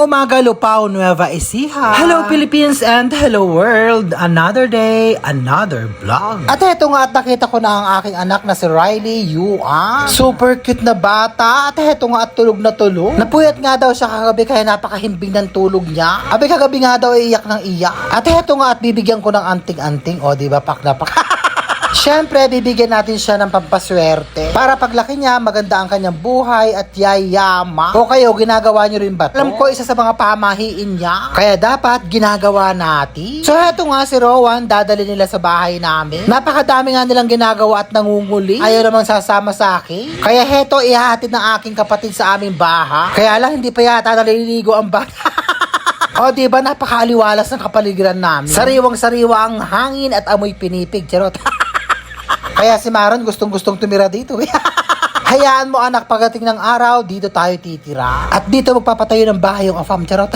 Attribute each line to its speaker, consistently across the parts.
Speaker 1: umaga, Lupao, Nueva Ecija. Hello Philippines and hello world. Another day, another vlog. At eto nga at nakita ko na ang aking anak na si Riley Yuan. Super cute na bata. At eto nga at tulog na tulog. Napuyat nga daw siya kagabi kaya napakahimbing ng tulog niya. Abi kagabi nga daw iyak ng iyak. At eto nga at bibigyan ko ng anting-anting. O diba pak na pak. Siyempre, bibigyan natin siya ng pampaswerte. Para paglaki niya, maganda ang kanyang buhay at yayama. O kayo, ginagawa niyo rin ba? Alam ko, isa sa mga pamahiin niya. Kaya dapat, ginagawa natin. So, heto nga si Rowan, dadali nila sa bahay namin. Napakadami nga nilang ginagawa at nangunguli. Ayaw namang sasama sa akin. Kaya heto, ihahatid ng aking kapatid sa aming bahay. Kaya lang, hindi pa yata naliligo ang bata. O diba, napakaaliwalas ng kapaligiran namin. Sariwang-sariwa ang hangin at amoy pinipig. Charot. Kaya si Maron gustong-gustong tumira dito. Hayaan mo anak, pagdating ng araw, dito tayo titira. At dito magpapatayo ng bahay yung afam. Charot.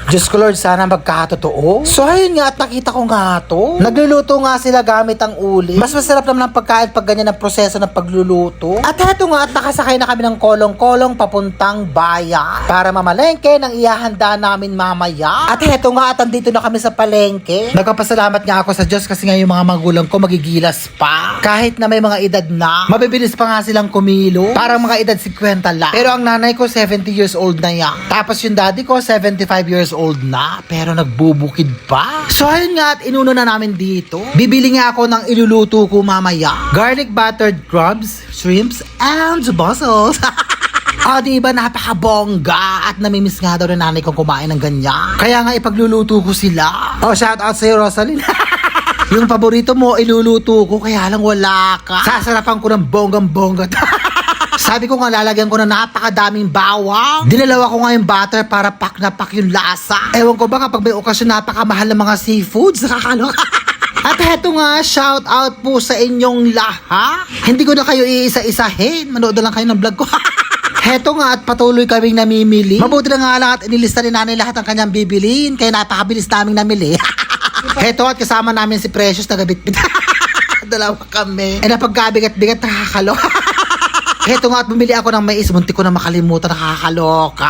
Speaker 1: Diyos ko Lord, sana magkatotoo. So ayun nga at nakita ko nga to. Nagluluto nga sila gamit ang uli. Mas masarap naman ang pagkain pag ganyan ang proseso ng pagluluto. At heto nga at nakasakay na kami ng kolong-kolong papuntang bayan. Para mamalengke ng ihahanda namin mamaya. At heto nga at andito na kami sa palengke. Nagpapasalamat nga ako sa Diyos kasi nga yung mga magulang ko magigilas pa. Kahit na may mga edad na, mabibilis pa nga silang kumilo. Parang mga edad 50 lang. Pero ang nanay ko 70 years old na yan. Tapos yung daddy ko 75 years old na, pero nagbubukid pa. So ayun nga at inuno na namin dito. Bibili nga ako ng iluluto ko mamaya. Garlic buttered crabs, shrimps, and mussels. Diba napakabongga at namimiss nga daw ng nanay kong kumain ng ganyan. Kaya nga ipagluluto ko sila. Shout out sa'yo Rosaline. Yung paborito mo iluluto ko kaya lang wala ka. Sasarapan ko ng bonggang-bongga. Sabi ko nga lalagyan ko na napakadaming bawang. Dinalawa ko nga yung butter para pak na pak yung lasa. Ewan ko ba kapag may okasyon napakamahal ng mga seafoods. Nakakaloka. At heto nga, shout out po sa inyong lahat. Hindi ko na kayo iisa-isahin. Manood na lang kayo ng vlog ko. Heto nga at patuloy kaming namimili. Mabuti na nga lang at inilista ni nanay lahat ang kanyang bibiliin. Kaya napakabilis naming namili. Heto at kasama namin si Precious na gabit-bit. Dalawa kami. Napagkabigat-bigat nakakaloka. Heto nga at bumili ako ng mais, munti ko na makalimutan, nakakaloka.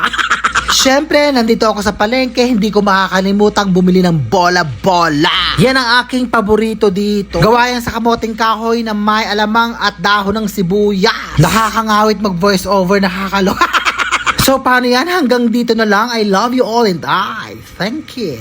Speaker 1: Siyempre, nandito ako sa palengke, hindi ko makakalimutang bumili ng bola-bola. Yan ang aking paborito dito. Gawa yan sa kamoting kahoy na may alamang at dahon ng sibuyas. Nakakangawit mag-voice over, nakakaloka. So, paano yan? Hanggang dito na lang. I love you all and I thank you.